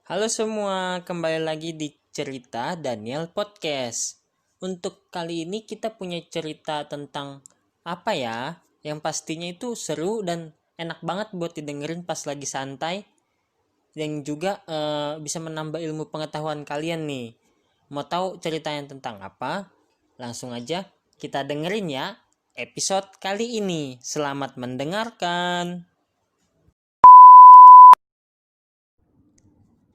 Halo semua, kembali lagi di cerita Daniel Podcast. Untuk kali ini kita punya cerita tentang apa ya? Yang pastinya itu seru dan enak banget buat didengerin pas lagi santai. Yang juga bisa menambah ilmu pengetahuan kalian nih. Mau tahu ceritanya tentang apa? Langsung aja kita dengerin ya episode kali ini. Selamat mendengarkan.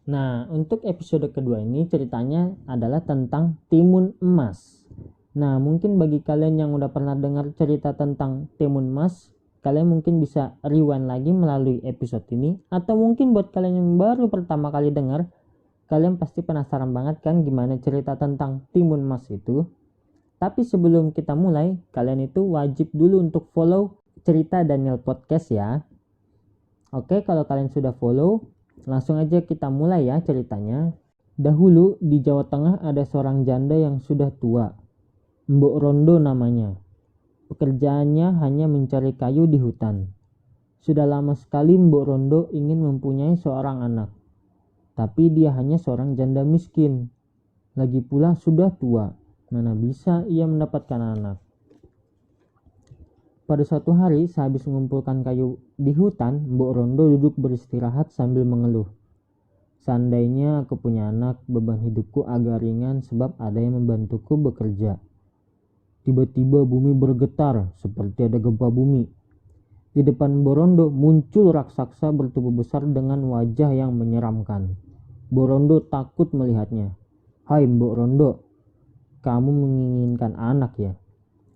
Nah, untuk episode kedua ini ceritanya adalah tentang timun emas. Nah, mungkin bagi kalian yang udah pernah dengar cerita tentang timun emas, kalian mungkin bisa rewind lagi melalui episode ini. Atau mungkin buat kalian yang baru pertama kali dengar, kalian pasti penasaran banget kan gimana cerita tentang timun emas itu. Tapi sebelum kita mulai, kalian itu wajib dulu untuk follow cerita Daniel Podcast ya. Oke, kalau kalian sudah follow, langsung aja kita mulai ya ceritanya. Dahulu di Jawa Tengah ada seorang janda yang sudah tua. Mbok Rondo namanya. Pekerjaannya hanya mencari kayu di hutan. Sudah lama sekali Mbok Rondo ingin mempunyai seorang anak. Tapi dia hanya seorang janda miskin. Lagi pula sudah tua. Mana bisa ia mendapatkan anak? Pada suatu hari, sehabis mengumpulkan kayu di hutan, Mbok Rondo duduk beristirahat sambil mengeluh. Seandainya aku punya anak, beban hidupku agak ringan sebab ada yang membantuku bekerja. Tiba-tiba bumi bergetar seperti ada gempa bumi. Di depan Mbok Rondo muncul raksasa bertubuh besar dengan wajah yang menyeramkan. Mbok Rondo takut melihatnya. Hai Mbok Rondo, kamu menginginkan anak ya?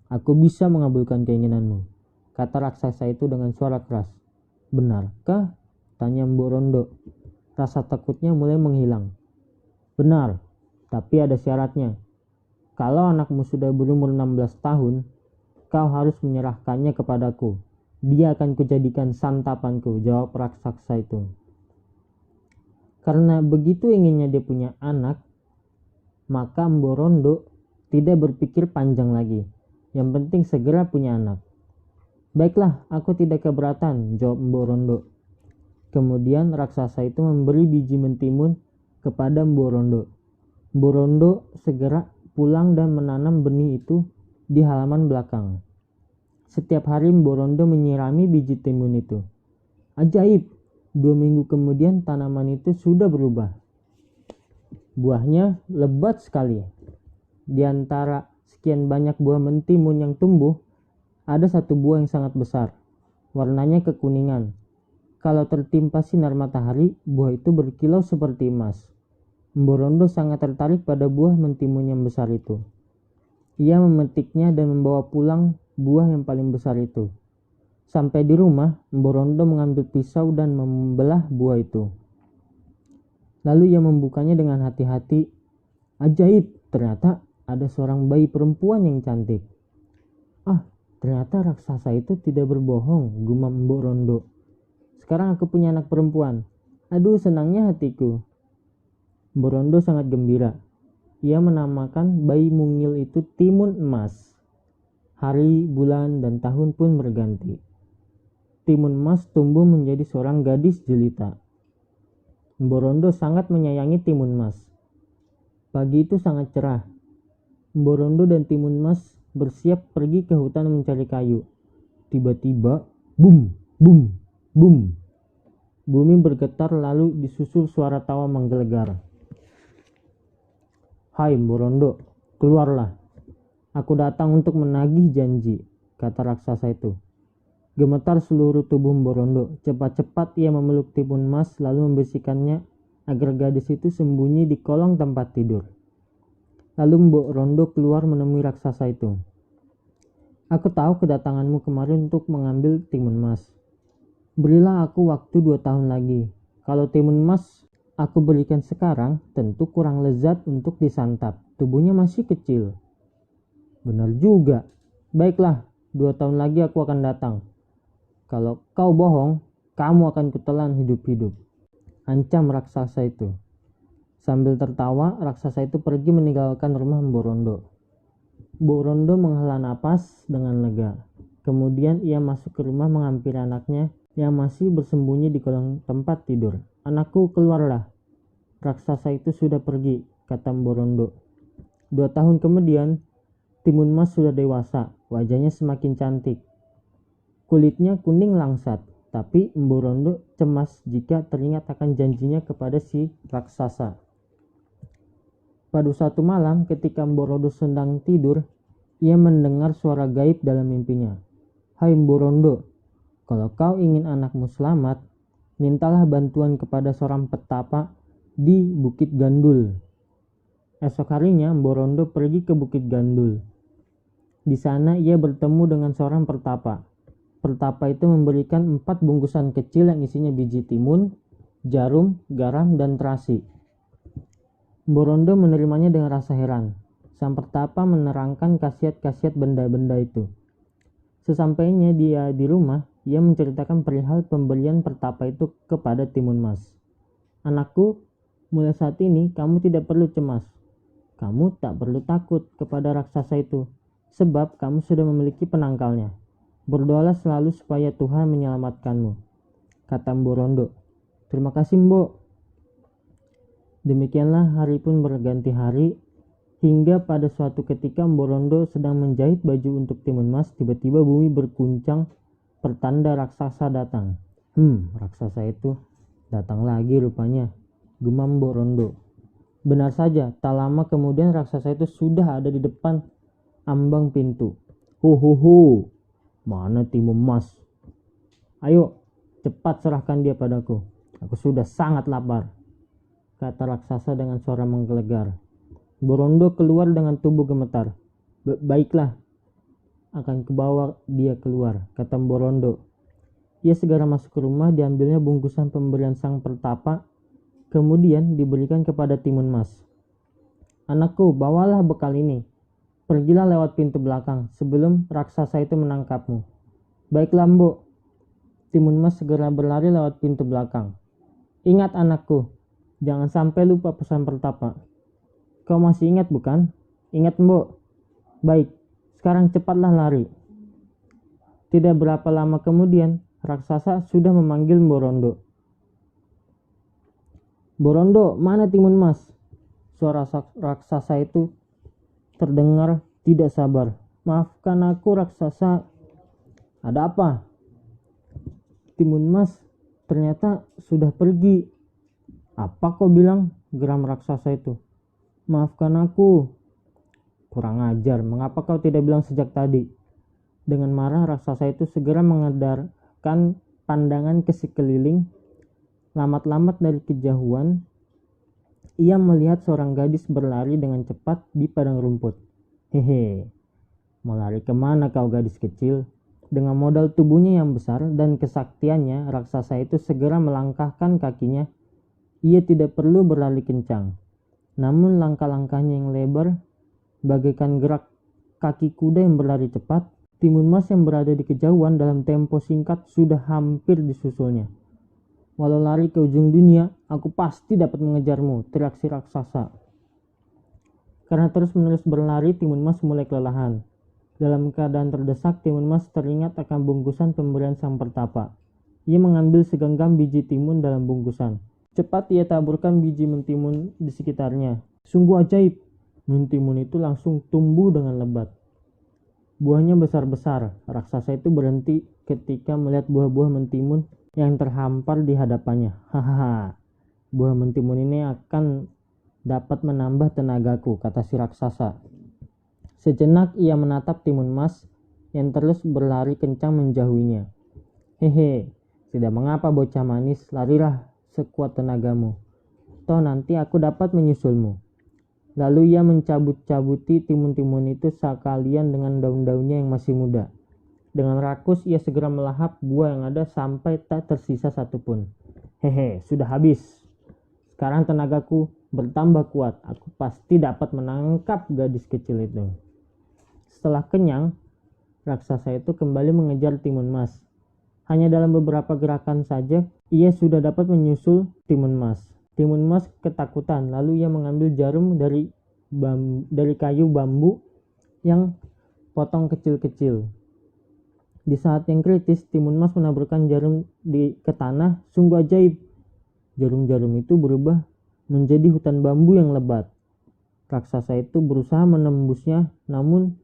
Aku bisa mengabulkan keinginanmu, kata raksasa itu dengan suara keras. Benarkah? Tanya Mbok Rondo. Rasa takutnya mulai menghilang. Benar, tapi ada syaratnya. Kalau anakmu sudah berumur 16 tahun, kau harus menyerahkannya kepadaku. Dia akan kujadikan santapanku, jawab raksasa itu. Karena begitu inginnya dia punya anak, maka Mbok Rondo tidak berpikir panjang lagi. Yang penting segera punya anak. Baiklah, aku tidak keberatan, jawab Mbok Rondo. Kemudian raksasa itu memberi biji mentimun kepada Mbok Rondo. Mbok Rondo segera pulang dan menanam benih itu di halaman belakang. Setiap hari Mbok Rondo menyirami biji timun itu. Ajaib, 2 minggu kemudian tanaman itu sudah berubah. Buahnya lebat sekali. Di antara sekian banyak buah mentimun yang tumbuh, ada satu buah yang sangat besar. Warnanya kekuningan. Kalau tertimpa sinar matahari, buah itu berkilau seperti emas. Mbok Rondo sangat tertarik pada buah mentimun yang besar itu. Ia memetiknya dan membawa pulang buah yang paling besar itu. Sampai di rumah, Mbok Rondo mengambil pisau dan membelah buah itu. Lalu ia membukanya dengan hati-hati. Ajaib, ternyata ada seorang bayi perempuan yang cantik. Ah, ternyata raksasa itu tidak berbohong, gumam Mbok Rondo. Sekarang aku punya anak perempuan. Aduh, senangnya hatiku. Mbok Rondo sangat gembira. Ia menamakan bayi mungil itu Timun Emas. Hari, bulan, dan tahun pun berganti. Timun Emas tumbuh menjadi seorang gadis jelita. Mbok Rondo sangat menyayangi Timun Emas. Pagi itu sangat cerah. Mbok Rondo dan Timun Emas bersiap pergi ke hutan mencari kayu. Tiba-tiba, bum, bum, bum. Bumi bergetar lalu disusul suara tawa menggelegar. Hai Mbok Rondo, keluarlah. Aku datang untuk menagih janji, kata raksasa itu. Gemetar seluruh tubuh Mbok Rondo. Cepat-cepat ia memeluk Timun Emas lalu membisikkannya agar gadis itu sembunyi di kolong tempat tidur. Lalu Mbok Rondo keluar menemui raksasa itu. Aku tahu kedatanganmu kemarin untuk mengambil Timun Emas. Berilah aku waktu 2 tahun lagi. Kalau Timun Emas aku berikan sekarang, tentu kurang lezat untuk disantap. Tubuhnya masih kecil. Benar juga. Baiklah, 2 tahun lagi aku akan datang. Kalau kau bohong, kamu akan kutelan hidup-hidup, ancam raksasa itu. Sambil tertawa, raksasa itu pergi meninggalkan rumah Mbok Rondo. Mbok Rondo menghela napas dengan lega. Kemudian ia masuk ke rumah menghampiri anaknya yang masih bersembunyi di kolong tempat tidur. Anakku, keluarlah. Raksasa itu sudah pergi, kata Mborondo. 2 tahun kemudian, Timun Mas sudah dewasa, wajahnya semakin cantik. Kulitnya kuning langsat, tapi Mborondo cemas jika teringat akan janjinya kepada si raksasa. Pada suatu malam ketika Mborondo sedang tidur, ia mendengar suara gaib dalam mimpinya. Hai Mborondo, kalau kau ingin anakmu selamat, mintalah bantuan kepada seorang petapa di Bukit Gandul. Esok harinya Mborondo pergi ke Bukit Gandul. Di sana ia bertemu dengan seorang pertapa. Pertapa itu memberikan 4 bungkusan kecil yang isinya biji timun, jarum, garam, dan terasi. Mborondo menerimanya dengan rasa heran. Sang pertapa menerangkan khasiat-khasiat benda-benda itu. Sesampainya dia di rumah, ia menceritakan perihal pemberian pertapa itu kepada Timun Mas. Anakku, mulai saat ini kamu tidak perlu cemas. Kamu tak perlu takut kepada raksasa itu, sebab kamu sudah memiliki penangkalnya. Berdoalah selalu supaya Tuhan menyelamatkanmu, kata Mborondo. Terima kasih, Mbok. Demikianlah hari pun berganti hari, hingga pada suatu ketika Mborondo sedang menjahit baju untuk Timun Mas, tiba-tiba bumi berguncang, pertanda raksasa datang. Raksasa itu datang lagi rupanya, gumam Mborondo. Benar saja, tak lama kemudian raksasa itu sudah ada di depan ambang pintu. Huhuhu, mana Timun Mas? Ayo, cepat serahkan dia padaku. Aku sudah sangat lapar, kata raksasa dengan suara menggelegar. Mborondo keluar dengan tubuh gemetar. Baiklah, akan kubawa dia keluar, kata Mborondo. Ia segera masuk ke rumah, diambilnya bungkusan pemberian sang pertapa, kemudian diberikan kepada Timun Mas. Anakku, bawalah bekal ini. Pergilah lewat pintu belakang sebelum raksasa itu menangkapmu. Baiklah, Mbok. Timun Mas segera berlari lewat pintu belakang. Ingat anakku, jangan sampai lupa pesan pertapa. Kau masih ingat bukan? Ingat, Mbok. Baik, sekarang cepatlah lari. Tidak berapa lama kemudian, raksasa sudah memanggil Mborondo. Mborondo, mana Timun Mas? Suara raksasa itu terdengar tidak sabar. Maafkan aku, raksasa. Ada apa? Timun Mas ternyata sudah pergi. Apa kau bilang? Geram raksasa itu. Maafkan aku. Kurang ajar, mengapa kau tidak bilang sejak tadi? Dengan marah raksasa itu segera mengedarkan pandangan ke sekeliling. Lambat-lambat dari kejauhan, ia melihat seorang gadis berlari dengan cepat di padang rumput. Hehe, mau lari kemana kau gadis kecil? Dengan modal tubuhnya yang besar dan kesaktiannya, raksasa itu segera melangkahkan kakinya. Ia tidak perlu berlari kencang. Namun langkah-langkahnya yang lebar, bagaikan gerak kaki kuda yang berlari cepat. Timun Mas yang berada di kejauhan dalam tempo singkat sudah hampir disusulnya. Walau lari ke ujung dunia, aku pasti dapat mengejarmu, teriak si raksasa. Karena terus-menerus berlari, Timun Mas mulai kelelahan. Dalam keadaan terdesak, Timun Mas teringat akan bungkusan pemberian sang pertapa. Ia mengambil segenggam biji timun dalam bungkusan. Cepat ia taburkan biji mentimun di sekitarnya. Sungguh ajaib, mentimun itu langsung tumbuh dengan lebat. Buahnya besar-besar. Raksasa itu berhenti ketika melihat buah-buah mentimun yang terhampar di hadapannya. Hahaha, buah mentimun ini akan dapat menambah tenagaku, kata si raksasa. Sejenak ia menatap Timun Mas yang terus berlari kencang menjauhinya. Hehe, tidak mengapa bocah manis, larilah sekuat tenagamu. Toh nanti aku dapat menyusulmu. Lalu ia mencabut-cabuti timun-timun itu sekalian dengan daun-daunnya yang masih muda. Dengan rakus ia segera melahap buah yang ada sampai tak tersisa satupun. Hehe, sudah habis. Sekarang tenagaku bertambah kuat. Aku pasti dapat menangkap gadis kecil itu. Setelah kenyang, raksasa itu kembali mengejar Timun Mas. Hanya dalam beberapa gerakan saja, ia sudah dapat menyusul Timun Mas. Timun Mas ketakutan, lalu ia mengambil jarum dari kayu bambu yang potong kecil-kecil. Di saat yang kritis, Timun Mas menaburkan jarum ke tanah. Sungguh ajaib. Jarum-jarum itu berubah menjadi hutan bambu yang lebat. Raksasa itu berusaha menembusnya, namun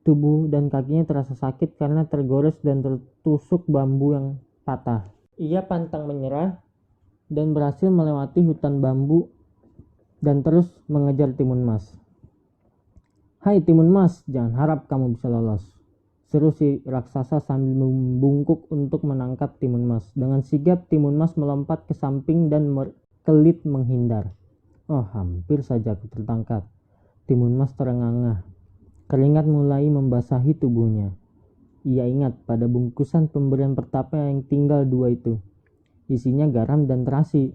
tubuh dan kakinya terasa sakit karena tergores dan tertusuk bambu yang patah. Ia pantang menyerah dan berhasil melewati hutan bambu dan terus mengejar Timun Mas. "Hai Timun Mas, jangan harap kamu bisa lolos," seru si raksasa sambil membungkuk untuk menangkap Timun Mas. Dengan sigap Timun Mas melompat ke samping dan berkelit menghindar. Oh, hampir saja aku tertangkap. Timun Mas terengah-engah. Keringat mulai membasahi tubuhnya. Ia ingat pada bungkusan pemberian pertapa yang tinggal 2 itu. Isinya garam dan terasi.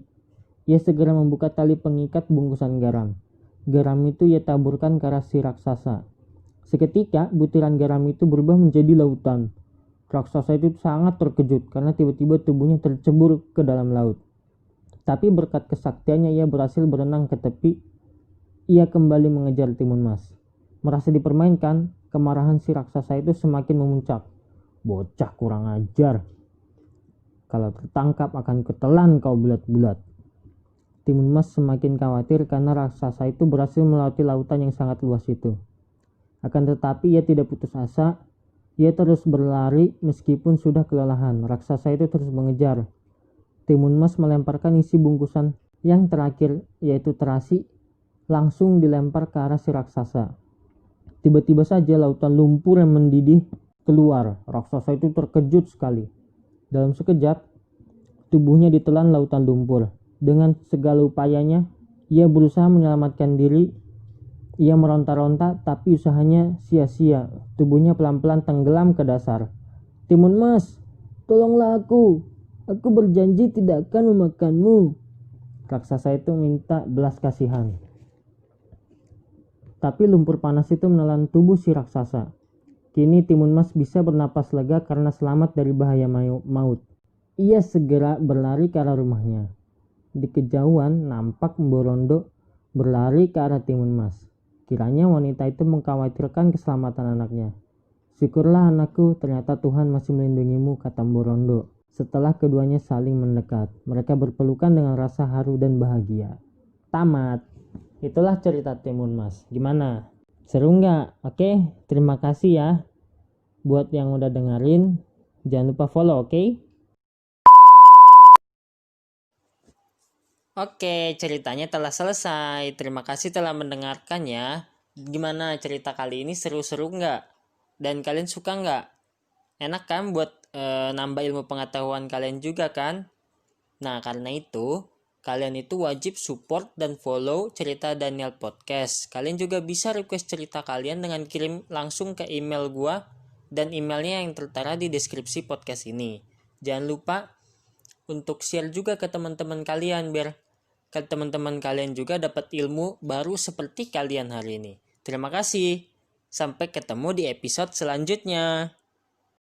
Ia segera membuka tali pengikat bungkusan garam. Garam itu ia taburkan ke arah si raksasa. Seketika butiran garam itu berubah menjadi lautan. Raksasa itu sangat terkejut karena tiba-tiba tubuhnya tercebur ke dalam laut. Tapi berkat kesaktiannya ia berhasil berenang ke tepi. Ia kembali mengejar Timun Mas. Merasa dipermainkan, kemarahan si raksasa itu semakin memuncak. "Bocah kurang ajar. Kalau tertangkap akan kutelan kau bulat-bulat." Timun Mas semakin khawatir karena raksasa itu berhasil melewati lautan yang sangat luas itu. Akan tetapi ia tidak putus asa. Ia terus berlari meskipun sudah kelelahan. Raksasa itu terus mengejar. Timun Mas melemparkan isi bungkusan yang terakhir, yaitu terasi, langsung dilempar ke arah si raksasa. Tiba-tiba saja lautan lumpur yang mendidih keluar. Raksasa itu terkejut sekali. Dalam sekejap, tubuhnya ditelan lautan lumpur. Dengan segala upayanya, ia berusaha menyelamatkan diri. Ia meronta-ronta, tapi usahanya sia-sia. Tubuhnya pelan-pelan tenggelam ke dasar. "Timun Mas, tolonglah aku. Aku berjanji tidak akan memakanmu." Raksasa itu minta belas kasihan. Tapi lumpur panas itu menelan tubuh si raksasa. Kini Timun Mas bisa bernapas lega karena selamat dari bahaya maut. Ia segera berlari ke arah rumahnya. Di kejauhan nampak Mborondo berlari ke arah Timun Mas. Kiranya wanita itu mengkhawatirkan keselamatan anaknya. "Syukurlah anakku, ternyata Tuhan masih melindungimu," kata Mborondo. Setelah keduanya saling mendekat, mereka berpelukan dengan rasa haru dan bahagia. Tamat. Itulah cerita Timun Mas. Gimana? Seru nggak? Oke, terima kasih ya buat yang udah dengerin. Jangan lupa follow, oke? Oke, ceritanya telah selesai. Terima kasih telah mendengarkan ya. Gimana cerita kali ini, seru-seru nggak? Dan kalian suka nggak? Enak kan buat nambah ilmu pengetahuan kalian juga kan? Nah, karena itu kalian itu wajib support dan follow cerita Daniel Podcast. Kalian juga bisa request cerita kalian dengan kirim langsung ke email gua, dan emailnya yang tertera di deskripsi podcast ini. Jangan lupa untuk share juga ke teman-teman kalian biar teman-teman kalian juga dapat ilmu baru seperti kalian hari ini. Terima kasih. Sampai ketemu di episode selanjutnya.